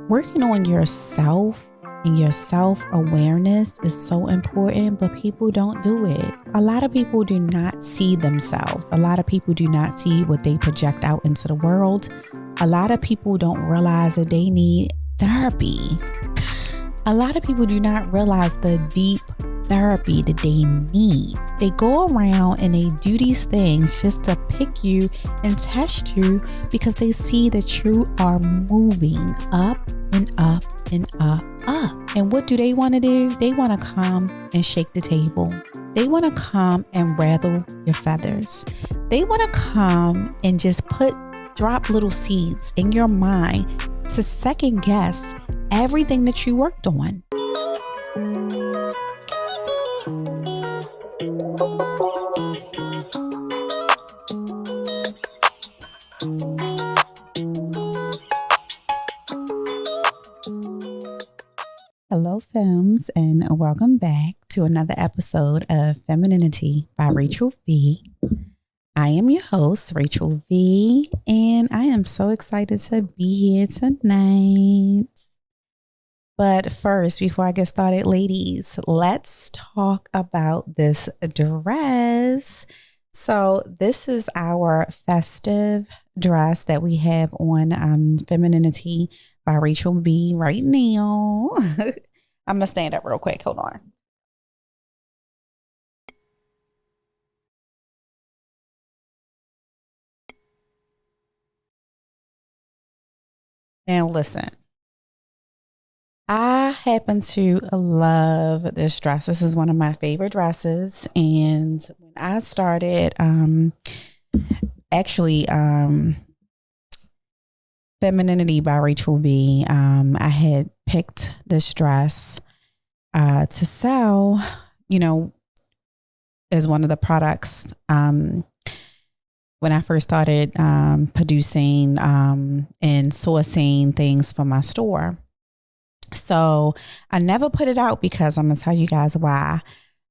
Working on yourself and your self-awareness is so important, but people don't do it. A lot of people do not see themselves. A lot of people do not see what they project out into the world. A lot of people don't realize that they need therapy. A lot of people do not realize the deep therapy that they need. They go around and they do these things just to pick you and test you because they see that you are moving up and up and up, up. And what do they want to do? They want to come and shake the table. They want to come and rattle your feathers. They want to come and just drop little seeds in your mind to second guess everything that you worked on. Hello, femmes, and welcome back to another episode of Femininity by Rachel V. I am your host, Rachel V, and I am so excited to be here tonight. But first, before I get started, ladies, let's talk about this dress. So this is our festive dress that we have on Femininity by Rachel V right now. I'm going to stand up real quick. Hold on. Now listen, I happen to love this dress. This is one of my favorite dresses. And when I started, Femininity by Rachel V, I had picked this dress to sell, as one of the products when I first started producing and sourcing things for my store. So I never put it out because I'm going to tell you guys why.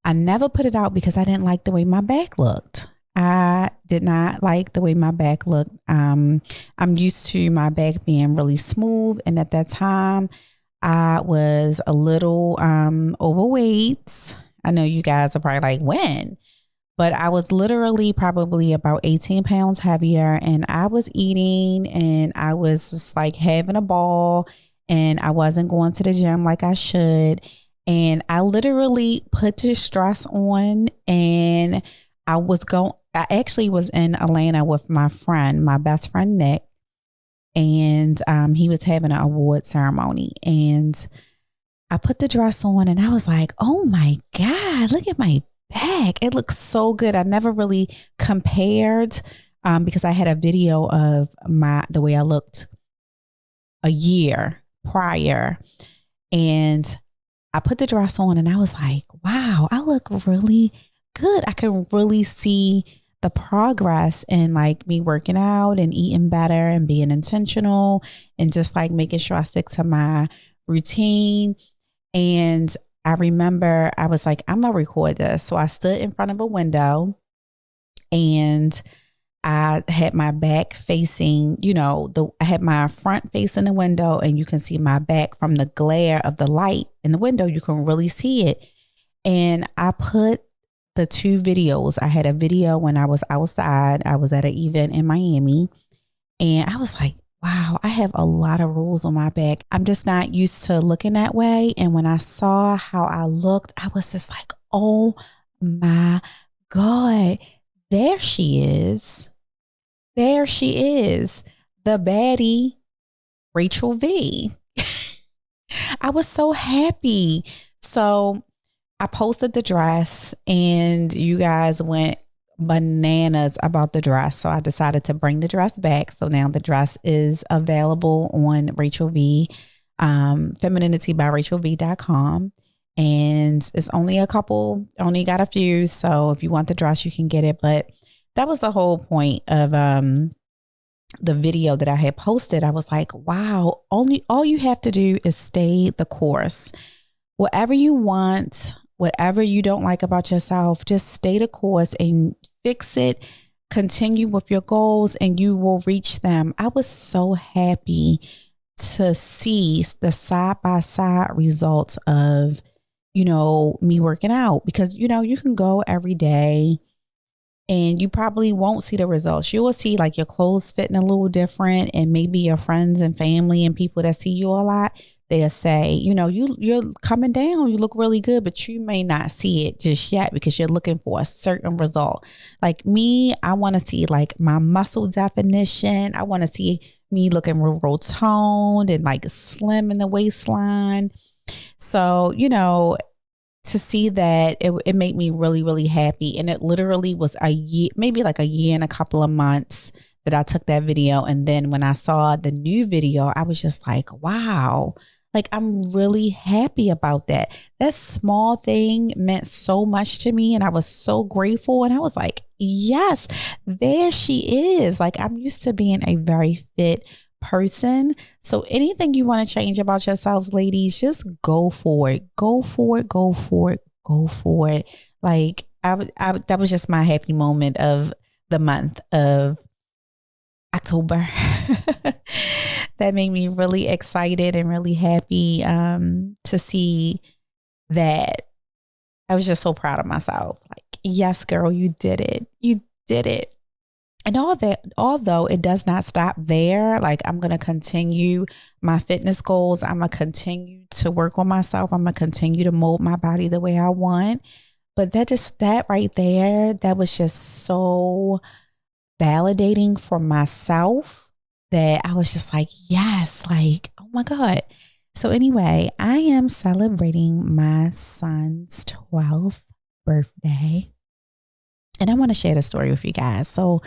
I never put it out because I didn't like the way my back looked. I did not like the way my back looked. I'm used to my back being really smooth. And at that time, I was a little overweight. I know you guys are probably like, when? But I was literally probably about 18 pounds heavier, and I was eating and I was just like having a ball, and I wasn't going to the gym like I should. And I literally put this dress on, and I actually was in Atlanta with my best friend, Nick, and he was having an award ceremony, and I put the dress on and I was like, oh my God, look at my back. It looks so good. I never really compared because I had a video of the way I looked a year prior, and I put the dress on and I was like, wow, I look really good. I can really see the progress in like me working out and eating better and being intentional and just like making sure I stick to my routine. And I remember I was like, I'm going to record this. So I stood in front of a window and I had my back facing, I had my front facing the window, and you can see my back from the glare of the light in the window. You can really see it. And I put the two videos. I had a video when I was outside. I was at an event in Miami, and I was like, wow, I have a lot of rolls on my back. I'm just not used to looking that way. And when I saw how I looked, I was just like, oh my God, there she is. There she is, the baddie, Rachel V. I was so happy. So I posted the dress and you guys went bananas about the dress. So I decided to bring the dress back. So now the dress is available on Rachel V, Femininity by RachelV.com. And it's only got a few. So if you want the dress, you can get it. But that was the whole point of the video that I had posted. I was like, wow, all you have to do is stay the course. Whatever you want, whatever you don't like about yourself, just stay the course and fix it. Continue with your goals and you will reach them. I was so happy to see the side by side results of, you know, me working out, because, you know, you can go every day and you probably won't see the results. You will see like your clothes fitting a little different, and maybe your friends and family and people that see you a lot, they'll say, you know, you're coming down, you look really good, but you may not see it just yet because you're looking for a certain result. Like me, I want to see like my muscle definition. I want to see me looking real toned and like slim in the waistline. So, you know, to see that, it made me really, really happy. And it literally was a year, maybe like a year and a couple of months that I took that video. And then when I saw the new video, I was just like, wow, like I'm really happy about that. That small thing meant so much to me. And I was so grateful. And I was like, yes, there she is. Like I'm used to being a very fit person. So anything you want to change about yourselves, ladies, just go for it. Go for it. Go for it. Go for it. Like that was just my happy moment of the month of October. That made me really excited and really happy to see that. I was just so proud of myself. Like, yes, girl, you did it. You did it. And all that, although it does not stop there, like I'm going to continue my fitness goals. I'm going to continue to work on myself. I'm going to continue to mold my body the way I want. But that right there, that was just so validating for myself that I was just like, yes, like, oh my God. So anyway, I am celebrating my son's 12th birthday. And I want to share the story with you guys. So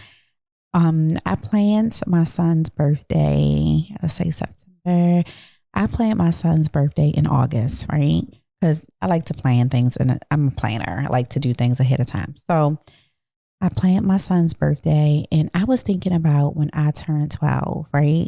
I planned my son's birthday, let's say September. I planned my son's birthday in August, right? Because I like to plan things, and I'm a planner. I like to do things ahead of time. So I planned my son's birthday, and I was thinking about when I turned 12, right?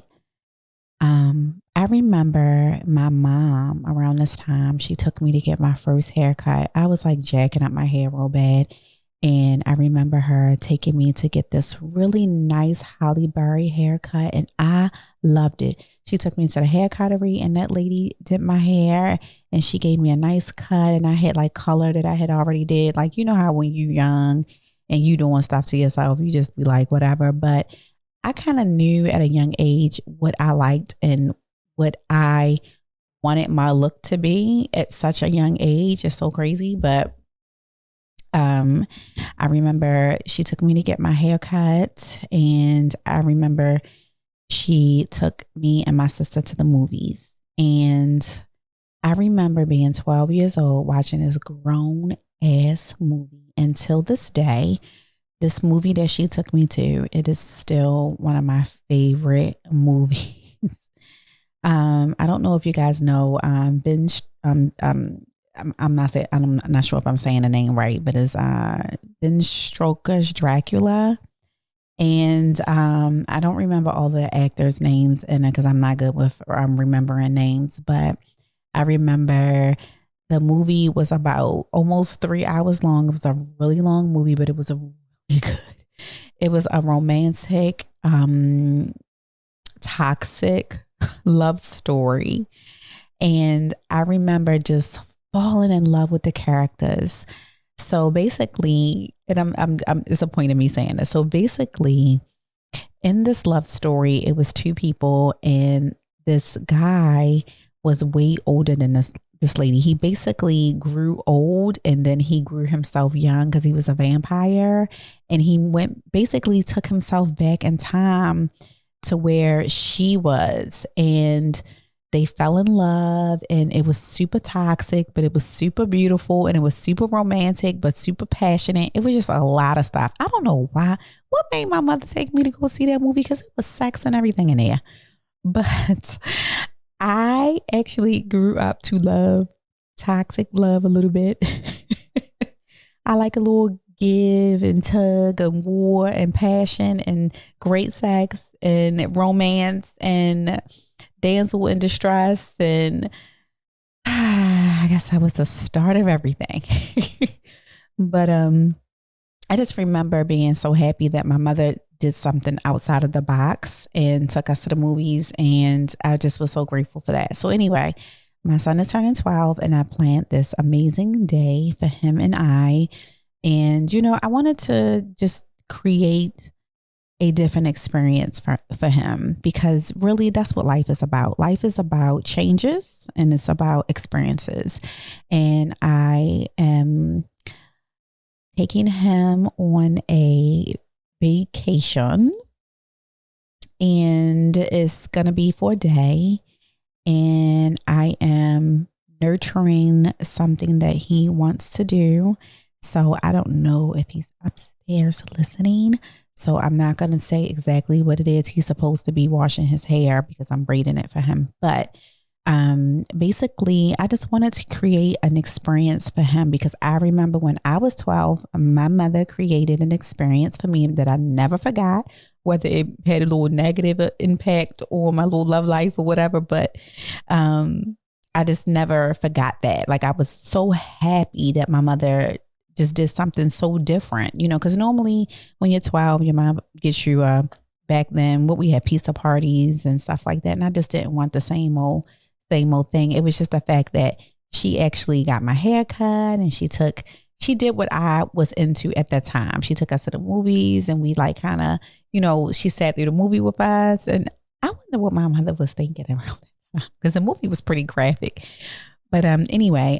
I remember my mom around this time, she took me to get my first haircut. I was like jacking up my hair real bad. And I remember her taking me to get this really nice Halle Berry haircut, and I loved it. She took me to the haircuttery, and that lady did my hair, and she gave me a nice cut, and I had like color that I had already did. Like, you know how when you're young and you doing stuff to yourself, you just be like, whatever. But I kind of knew at a young age what I liked and what I wanted my look to be at such a young age. It's so crazy, but I remember she took me to get my hair cut, and I remember she took me and my sister to the movies. And I remember being 12 years old watching this grown ass movie. Until this day, this movie that she took me to, it is still one of my favorite movies. I don't know if you guys know I'm not sure if I'm saying the name right, but it's Ben Stoker's Dracula. And I don't remember all the actors' names in it because I'm not good with remembering names. But I remember the movie was about almost 3 hours long. It was a really long movie, but it was a really good. It was a romantic, toxic love story. And I remember just falling in love with the characters. So basically, and I'm disappointed in me saying this. So basically, in this love story, it was two people, and this guy was way older than this lady. He basically grew old, and then he grew himself young because he was a vampire, and he basically took himself back in time to where she was, and they fell in love, and it was super toxic, but it was super beautiful, and it was super romantic, but super passionate. It was just a lot of stuff. I don't know why. What made my mother take me to go see that movie? Because it was sex and everything in there. But I actually grew up to love toxic love a little bit. I like a little give and tug and war and passion and great sex and romance and damsel in distress, and I guess that was the start of everything. But I just remember being so happy that my mother did something outside of the box and took us to the movies. And I just was so grateful for that. So anyway, my son is turning 12 and I planned this amazing day for him and I. And, I wanted to just create a different experience for him, because really that's what life is about. Life is about changes and it's about experiences. And I am taking him on a vacation, and it's going to be for a day. And I am nurturing something that he wants to do. So I don't know if he's upstairs listening. So I'm not going to say exactly what it is. He's supposed to be washing his hair because I'm braiding it for him. But basically, I just wanted to create an experience for him, because I remember when I was 12, my mother created an experience for me that I never forgot, whether it had a little negative impact on my little love life or whatever. But I just never forgot that. Like, I was so happy that my mother just did something so different, because normally when you're 12, your mom gets you back then what we had, pizza parties and stuff like that. And I just didn't want the same old thing. It was just the fact that she actually got my hair cut, and she did what I was into at that time. She took us to the movies, and we like kind of, she sat through the movie with us. And I wonder what my mother was thinking around that time, because the movie was pretty graphic. But anyway,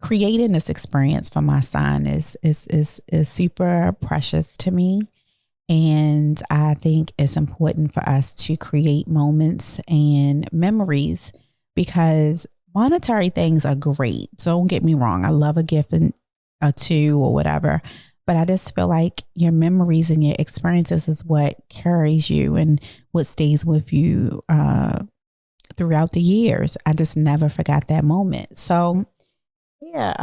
creating this experience for my son is super precious to me. And I think it's important for us to create moments and memories, because monetary things are great. Don't get me wrong. I love a gift and a two or whatever, but I just feel like your memories and your experiences is what carries you and what stays with you throughout the years. I just never forgot that moment. So yeah,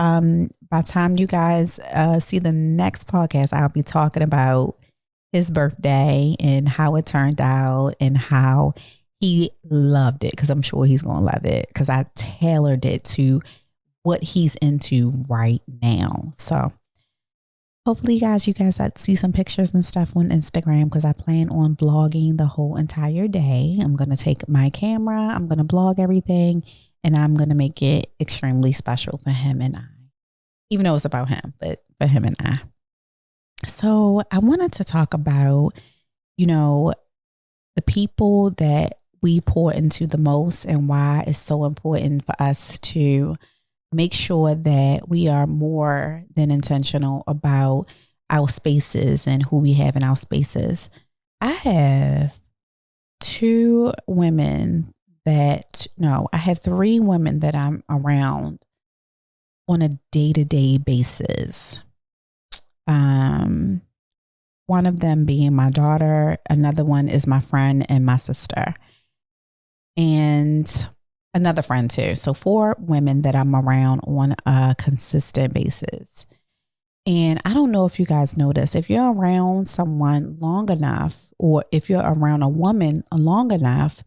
by the time you guys see the next podcast, I'll be talking about his birthday and how it turned out and how he loved it, because I'm sure he's going to love it, because I tailored it to what he's into right now. So hopefully you guys see some pictures and stuff on Instagram, because I plan on vlogging the whole entire day. I'm going to take my camera, I'm going to vlog everything, and I'm going to make it extremely special for him and I, even though it's about him, but for him and I. So I wanted to talk about, the people that we pour into the most, and why it's so important for us to make sure that we are more than intentional about our spaces and who we have in our spaces. I have I have 3 women that I'm around on a day-to-day basis. One of them being my daughter, another one is my friend and my sister, and another friend too. So 4 women that I'm around on a consistent basis. And I don't know if you guys notice, if you're around someone long enough, or if you're around a woman long enough,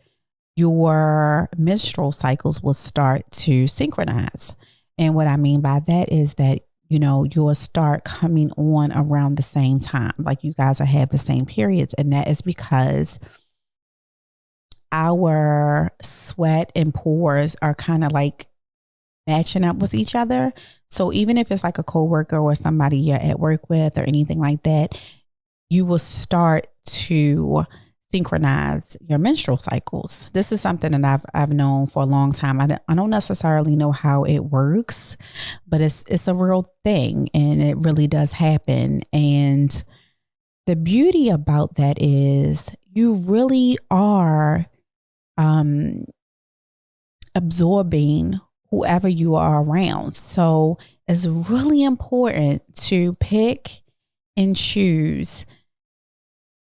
your menstrual cycles will start to synchronize. And what I mean by that is that, you'll start coming on around the same time. Like, you guys will have the same periods. And that is because our sweat and pores are kind of like matching up with each other. So even if it's like a coworker or somebody you're at work with or anything like that, you will start to synchronize your menstrual cycles. This is something that I've known for a long time. I don't necessarily know how it works, but it's a real thing, and it really does happen. And the beauty about that is you really are absorbing whoever you are around. So it's really important to pick and choose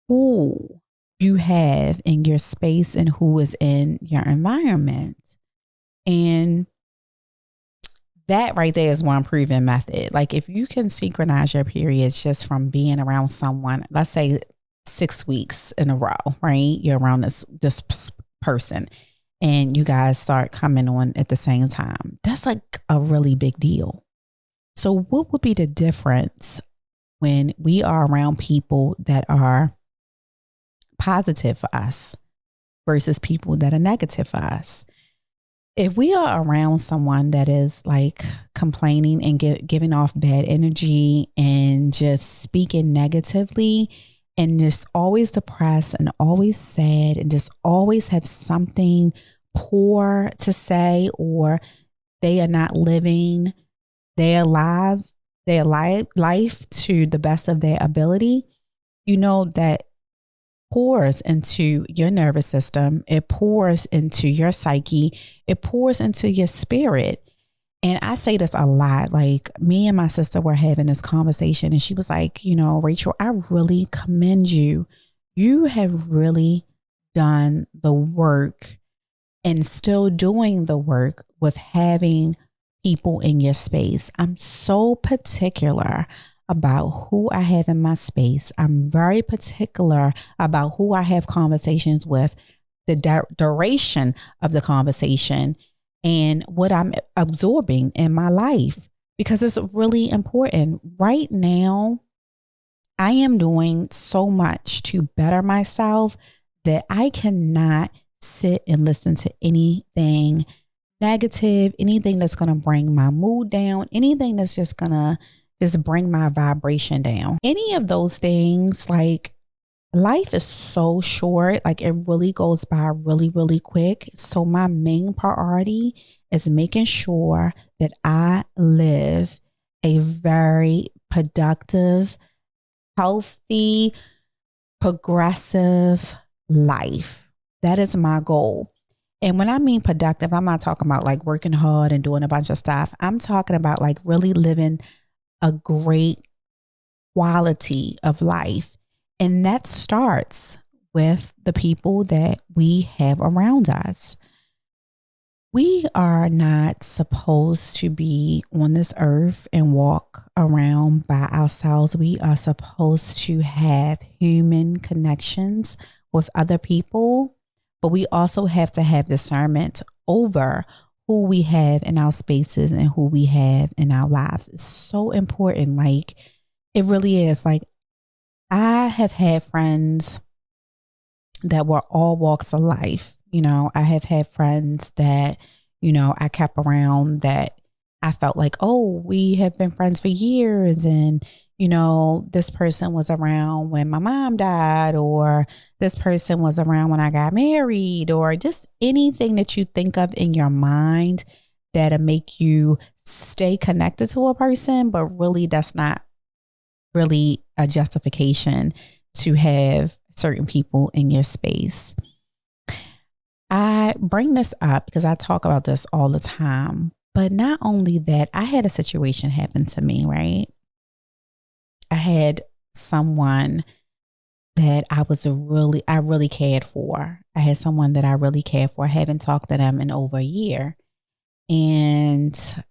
who you have in your space and who is in your environment. And that right there is one proven method. Like, if you can synchronize your periods just from being around someone, let's say 6 weeks in a row, right? You're around this person and you guys start coming on at the same time. That's like a really big deal. So what would be the difference when we are around people that are positive for us versus people that are negative for us. If we are around someone that is like complaining and giving off bad energy and just speaking negatively and just always depressed and always sad and just always have something poor to say, or they are not living their life to the best of their ability, you know that pours into your nervous system. It pours into your psyche. It pours into your spirit. And I say this a lot. Like, me and my sister were having this conversation and she was like, you know, Rachel, I really commend you. You have really done the work and still doing the work with having people in your space. I'm so particular about who I have in my space. I'm very particular about who I have conversations with, the duration of the conversation, and what I'm absorbing in my life, because it's really important. Right now, I am doing so much to better myself that I cannot sit and listen to anything negative, anything that's going to bring my mood down, anything that's just going to just bring my vibration down. Any of those things, like, life is so short, like it really goes by really, really quick. So my main priority is making sure that I live a very productive, healthy, progressive life. That is my goal. And when I mean productive, I'm not talking about like working hard and doing a bunch of stuff. I'm talking about like really living a great quality of life. And that starts with the people that we have around us. We are not supposed to be on this earth and walk around by ourselves. We are supposed to have human connections with other people, but we also have to have discernment over who we have in our spaces and who we have in our lives. It's so important. Like, it really is. Like, I have had friends that were all walks of life. You know, I have had friends that, you know, I kept around that I felt like, oh, we have been friends for years. And, you know, this person was around when my mom died, or this person was around when I got married, or just anything that you think of in your mind that'll make you stay connected to a person. But really, that's not really a justification to have certain people in your space. I bring this up because I talk about this all the time. But not only that, I had a situation happen to me, right? I had someone that I really cared for. I had someone that I really cared for. I haven't talked to them in over a year. And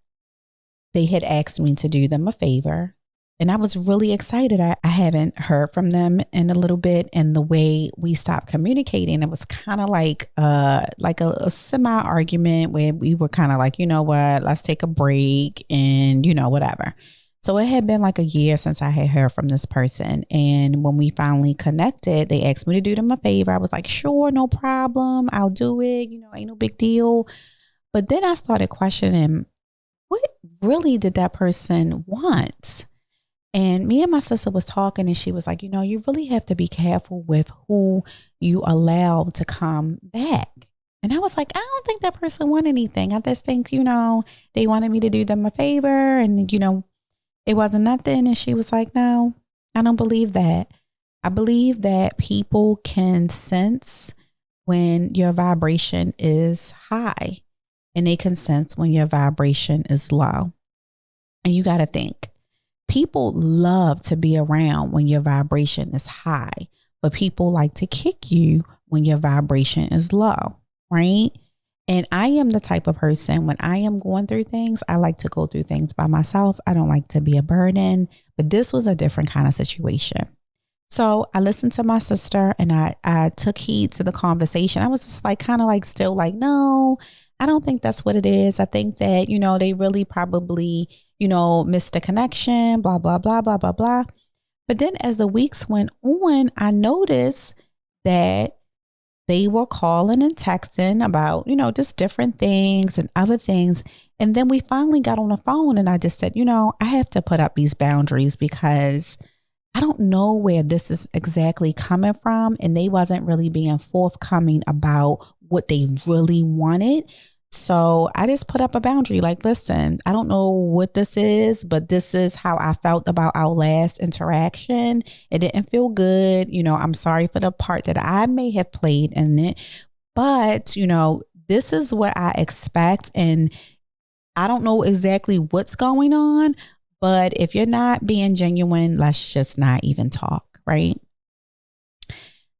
they had asked me to do them a favor. And I was really excited. I haven't heard from them in a little bit. And the way we stopped communicating, it was kind of like a semi-argument where we were kind of like, you know what, let's take a break and, you know, whatever. So it had been like a year since I had heard from this person. And when we finally connected, they asked me to do them a favor. I was like, sure, no problem. I'll do it. You know, ain't no big deal. But then I started questioning, what really did that person want? And me and my sister was talking, and she was like, you know, you really have to be careful with who you allow to come back. And I was like, I don't think that person wanted anything. I just think, you know, they wanted me to do them a favor, and, you know, it wasn't nothing. And she was like, no, I don't believe that. I believe that people can sense when your vibration is high, and they can sense when your vibration is low. And you got to think. People love to be around when your vibration is high, but people like to kick you when your vibration is low, right? And I am the type of person, when I am going through things, I like to go through things by myself. I don't like to be a burden, but this was a different kind of situation. So I listened to my sister, and I took heed to the conversation. I was just like, kind of like still like, no, I don't think that's what it is. I think that, you know, they really probably, you know, missed the connection, blah, blah, blah, blah, blah, blah. But then as the weeks went on, I noticed that they were calling and texting about, just different things and other things. And then we finally got on the phone and I just said, I have to put up these boundaries because I don't know where this is exactly coming from. And they wasn't really being forthcoming about what they really wanted. So I just put up a boundary like, listen, I don't know what this is, but this is how I felt about our last interaction. It didn't feel good. I'm sorry for the part that I may have played in it, but, this is what I expect. And I don't know exactly what's going on, but if you're not being genuine, let's just not even talk, right?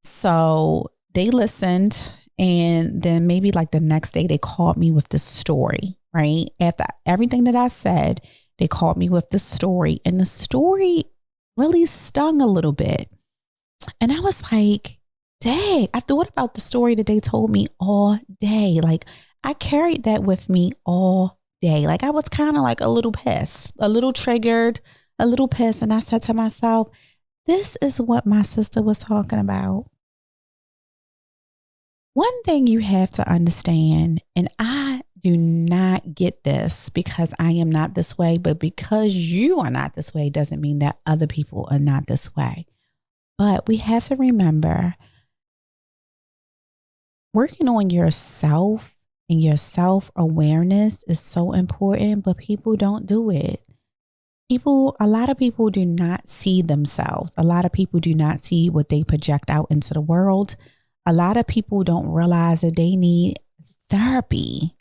So they listened. And then maybe like the next day, they called me with the story, right? After everything that I said, they called me with the story. And the story really stung a little bit. And I was like, dang, I thought about the story that they told me all day. Like I carried that with me all day. Like I was kind of like a little pissed, a little triggered, a little pissed. And I said to myself, this is what my sister was talking about. One thing you have to understand, and I do not get this because I am not this way, but because you are not this way doesn't mean that other people are not this way. But we have to remember working on yourself and your self-awareness is so important, but people don't do it. A lot of people do not see themselves. A lot of people do not see what they project out into the world. A lot of people don't realize that they need therapy.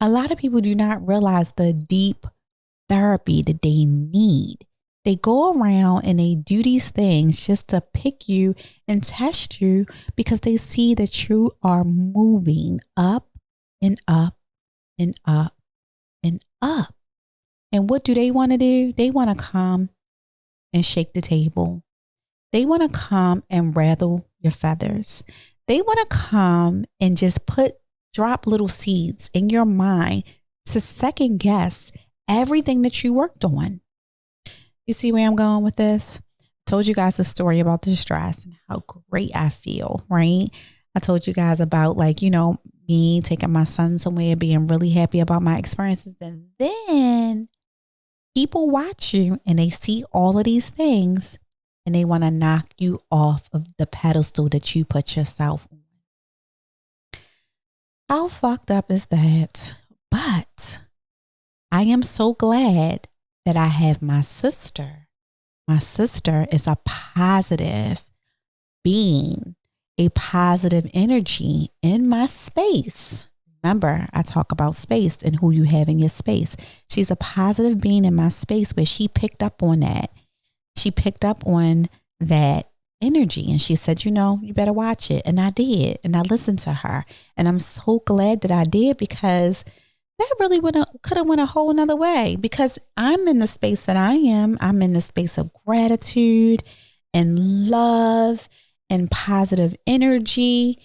A lot of people do not realize the deep therapy that they need. They go around and they do these things just to pick you and test you because they see that you are moving up and up and up and up. And what do they want to do? They want to come and shake the table. They want to come and rattle your feathers. They want to come and just drop little seeds in your mind to second guess everything that you worked on. You see where I'm going with this? I told you guys a story about the stress and how great I feel, right? I told you guys about me taking my son somewhere, being really happy about my experiences. And then people watch you and they see all of these things and they want to knock you off of the pedestal that you put yourself on. How fucked up is that? But I am so glad that I have my sister. My sister is a positive being, a positive energy in my space. Remember, I talk about space and who you have in your space. She's a positive being in my space where she picked up on that. She picked up on that energy and she said, you better watch it. And I did. And I listened to her. And I'm so glad that I did because that really could have went a whole nother way because I'm in the space that I am. I'm in the space of gratitude and love and positive energy.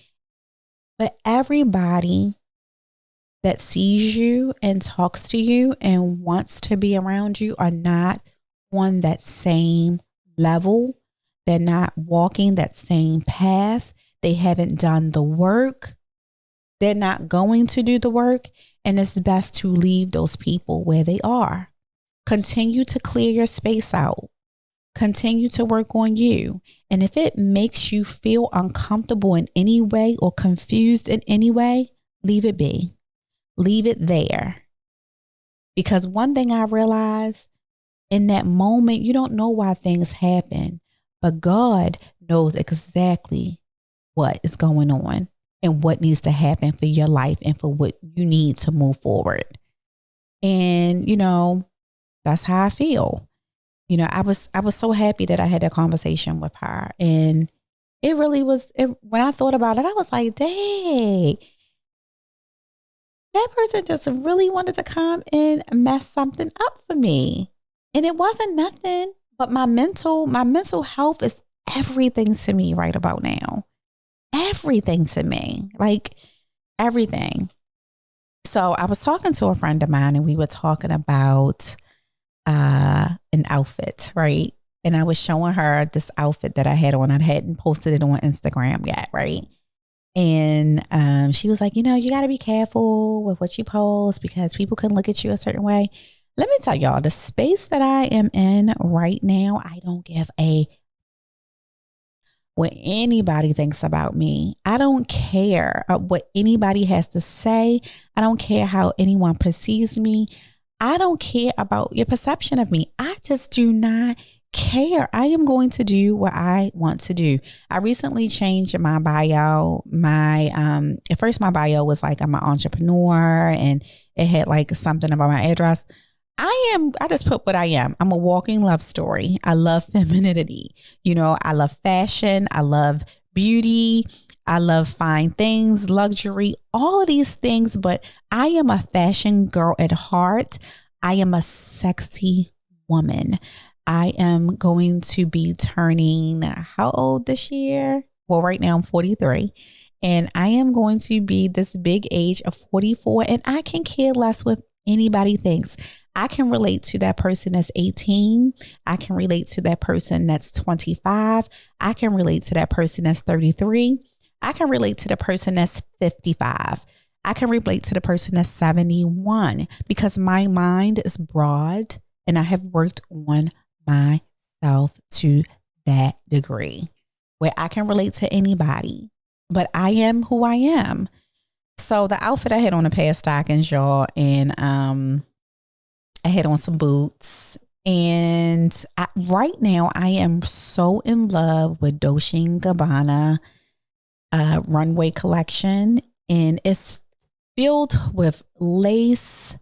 But everybody that sees you and talks to you and wants to be around you are not on that same level. They're not walking that same path. They haven't done the work. They're not going to do the work. And it's best to leave those people where they are. Continue to clear your space out. Continue to work on you. And if it makes you feel uncomfortable in any way or confused in any way, leave it be. Leave it there. Because one thing I realized, in that moment, you don't know why things happen, but God knows exactly what is going on and what needs to happen for your life and for what you need to move forward. And, that's how I feel. I was so happy that I had that conversation with her. And it really was, when I thought about it, I was like, dang, that person just really wanted to come and mess something up for me. And it wasn't nothing, but my mental health is everything to me right about now. Everything to me, like everything. So I was talking to a friend of mine and we were talking about an outfit, right? And I was showing her this outfit that I had on. I hadn't posted it on Instagram yet, right? And she was like, you got to be careful with what you post because people can look at you a certain way. Let me tell y'all, the space that I am in right now, I don't give a what anybody thinks about me. I don't care what anybody has to say. I don't care how anyone perceives me. I don't care about your perception of me. I just do not care. I am going to do what I want to do. I recently changed my bio. At first my bio was like I'm an entrepreneur and it had like something about my address. I just put what I am. I'm a walking love story. I love femininity. I love fashion. I love beauty. I love fine things, luxury, all of these things. But I am a fashion girl at heart. I am a sexy woman. I am going to be turning how old this year? Well, right now I'm 43. And I am going to be this big age of 44. And I can care less what anybody thinks. I can relate to that person that's 18. I can relate to that person that's 25. I can relate to that person that's 33. I can relate to the person that's 55. I can relate to the person that's 71 because my mind is broad and I have worked on myself to that degree where I can relate to anybody, but I am who I am. So the outfit I had on a pair of stockings, y'all, and I had on some boots. And right now I am so in love with Dolce & Gabbana runway collection. And it's filled with lace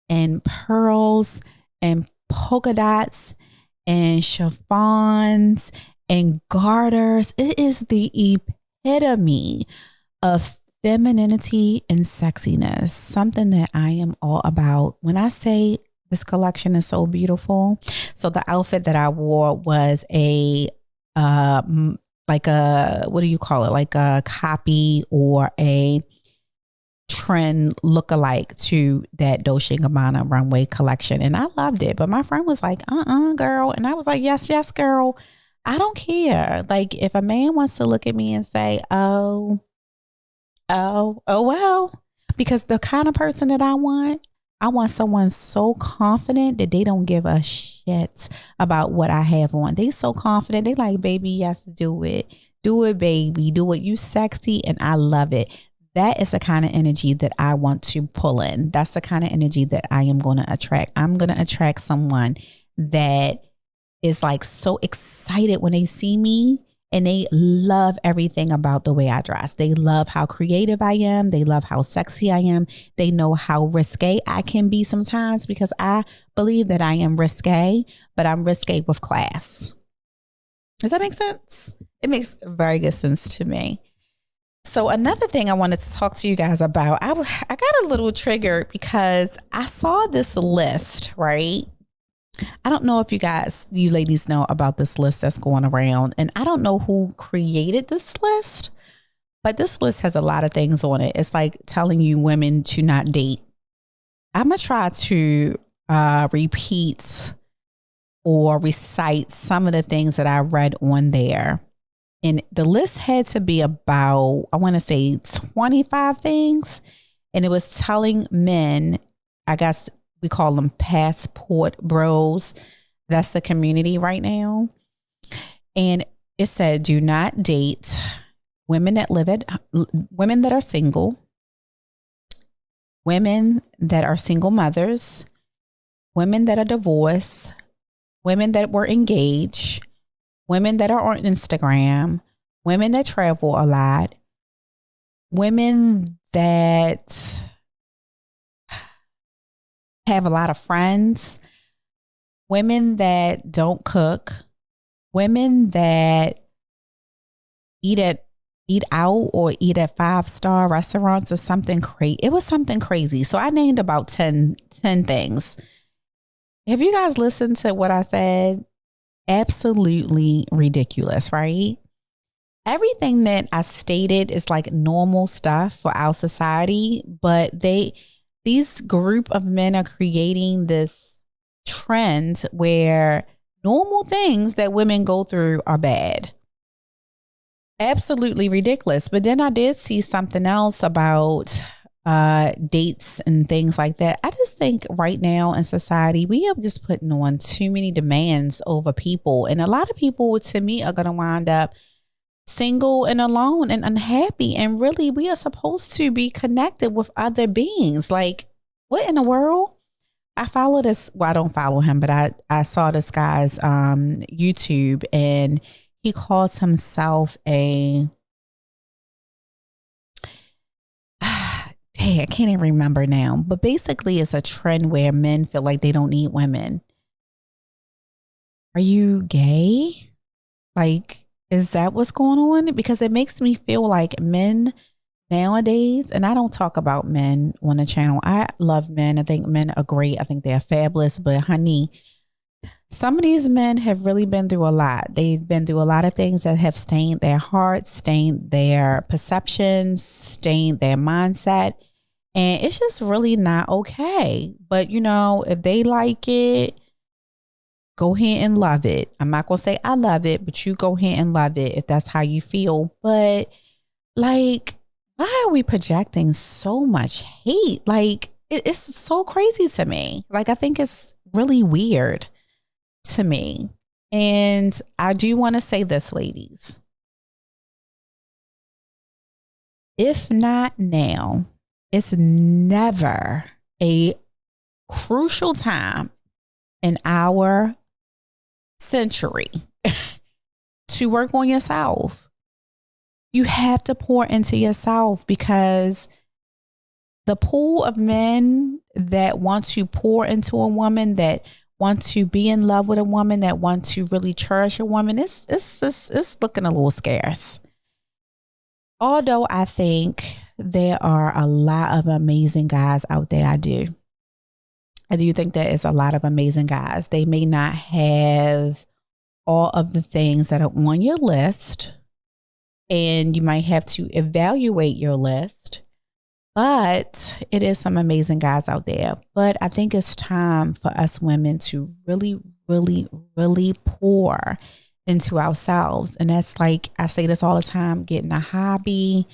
and pearls and polka dots and chiffons and garters. It is the epitome of femininity and sexiness, something that I am all about. When I say this collection is so beautiful. So the outfit that I wore was like a, what do you call it? Like a copy or a trend lookalike to that Dolce & Gabbana runway collection. And I loved it. But my friend was like, girl. And I was like, yes, girl. I don't care. Like if a man wants to look at me and say, oh, well, because the kind of person that I want someone so confident that they don't give a shit about what I have on. They so confident. They like, baby, yes, do it. Do it, baby. Do it. You sexy. And I love it. That is the kind of energy that I want to pull in. That's the kind of energy that I am going to attract. I'm going to attract someone that is like so excited when they see me. And they love everything about the way I dress. They love how creative I am. They love how sexy I am. They know how risque I can be sometimes because I believe that I am risque, but I'm risque with class. Does that make sense? It makes very good sense to me. So another thing I wanted to talk to you guys about, I got a little triggered because I saw this list, right? I don't know if you ladies know about this list that's going around, and I don't know who created this list, but this list has a lot of things on it. It's like telling you women to not date. I'm going to try to repeat or recite some of the things that I read on there. And the list had to be about, I want to say 25 things. And it was telling men, I guess, we call them passport bros. That's the community right now. And it said, do not date women that are single, women that are single mothers, women that are divorced, women that were engaged, women that are on Instagram, women that travel a lot, women that have a lot of friends, women that don't cook, women that eat out or eat at 5-star restaurants or something crazy. It was something crazy. So I named about 10 things. Have you guys listened to what I said? Absolutely ridiculous, right? Everything that I stated is like normal stuff for our society, but these group of men are creating this trend where normal things that women go through are bad. Absolutely ridiculous. But then I did see something else about dates and things like that. I just think right now in society, we are just putting on too many demands over people. And a lot of people, to me, are going to wind up single and alone and unhappy. And really, we are supposed to be connected with other beings. Like, what in the world? I follow this. Well, I don't follow him, but I saw this guy's YouTube, and he calls himself a dang, I can't even remember now. But basically, it's a trend where men feel like they don't need women. Are you gay? Like, is that what's going on? Because it makes me feel like men nowadays, and I don't talk about men on the channel. I love men. I think men are great. I think they're fabulous. But honey, some of these men have really been through a lot. They've been through a lot of things that have stained their hearts, stained their perceptions, stained their mindset. And it's just really not okay. But, you know, if they like it, go ahead and love it. I'm not going to say I love it, but you go ahead and love it if that's how you feel. But, like, why are we projecting so much hate? Like, it's so crazy to me. Like, I think it's really weird to me. And I do want to say this, ladies. If not now, it's never a crucial time in our century to work on yourself. You have to pour into yourself, because the pool of men that want to pour into a woman, that want to be in love with a woman, that want to really cherish a woman, it's looking a little scarce. Although I think there are a lot of amazing guys out there. I do think there is a lot of amazing guys. They may not have all of the things that are on your list, and you might have to evaluate your list, but it is some amazing guys out there. But I think it's time for us women to really, really, really pour into ourselves. And that's, like, I say this all the time, getting a hobby,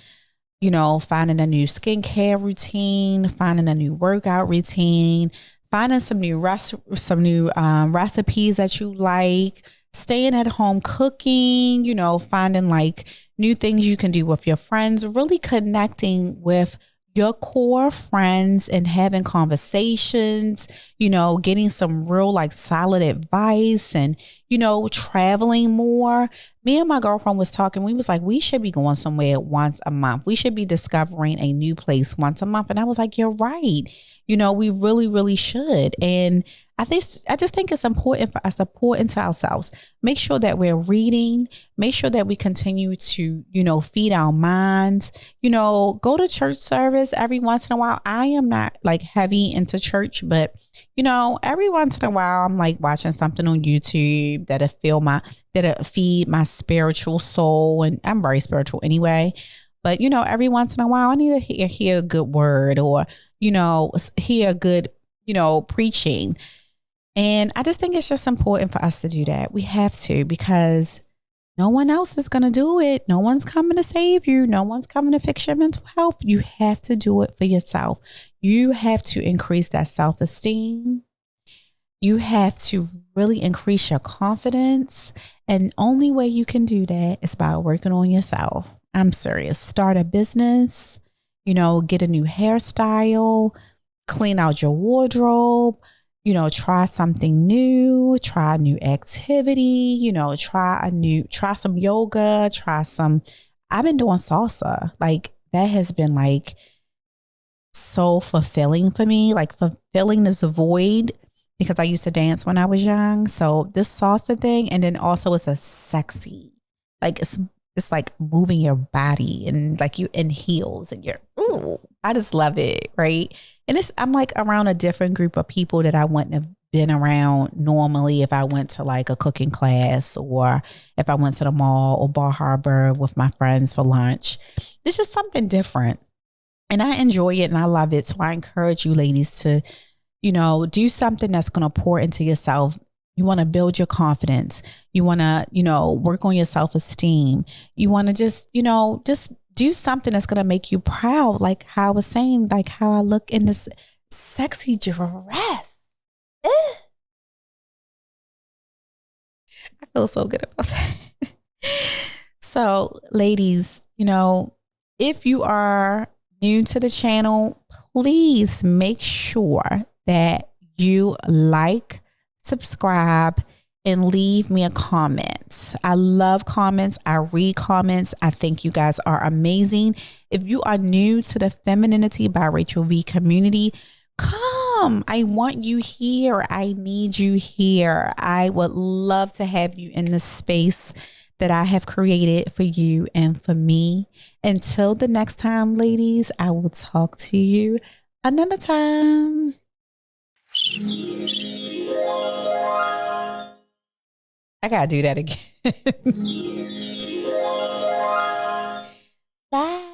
you know, finding a new skincare routine, finding a new workout routine, finding some new recipes that you like, staying at home cooking, you know, finding like new things you can do with your friends, really connecting with your core friends and having conversations, you know, getting some real like solid advice, and, you know, traveling more. Me and my girlfriend was talking. We was like, we should be going somewhere once a month. We should be discovering a new place once a month. And I was like, you're right. You know, we really, really should. And I just think it's important for us to pour into ourselves. Make sure that we're reading. Make sure that we continue to, you know, feed our minds. You know, go to church service every once in a while. I am not like heavy into church, but, you know, every once in a while, I'm like watching something on YouTube that'll feed my spiritual soul. And I'm very spiritual anyway. But, you know, every once in a while, I need to hear a good word, or, you know, hear good, you know, preaching. And I just think it's just important for us to do that. We have to, because no one else is going to do it. No one's coming to save you. No one's coming to fix your mental health. You have to do it for yourself. You have to increase that self-esteem. You have to really increase your confidence. And the only way you can do that is by working on yourself. I'm serious. Start a business, you know, get a new hairstyle, clean out your wardrobe, you know, try something new, try a new activity, you know, try some yoga, I've been doing salsa. Like, that has been like so fulfilling for me, like fulfilling this void, because I used to dance when I was young. So this salsa thing, and then also it's a sexy, like it's like moving your body, and like you in heels, and I just love it. Right. And I'm like around a different group of people that I wouldn't have been around normally if I went to like a cooking class, or if I went to the mall or Bar Harbor with my friends for lunch. It's just something different. And I enjoy it and I love it. So I encourage you ladies to Do something that's going to pour into yourself. You want to build your confidence. You want to, work on your self-esteem. You want to just do something that's going to make you proud. Like how I was saying, like how I look in this sexy dress. I feel so good about that. So, ladies, if you are new to the channel, please make sure that you like, subscribe, and leave me a comment. I love comments. I read comments. I think you guys are amazing. If you are new to the Femininity by Rachel V community, come. I want you here. I need you here. I would love to have you in the space that I have created for you and for me. Until the next time, ladies, I will talk to you another time. I gotta do that again. Bye.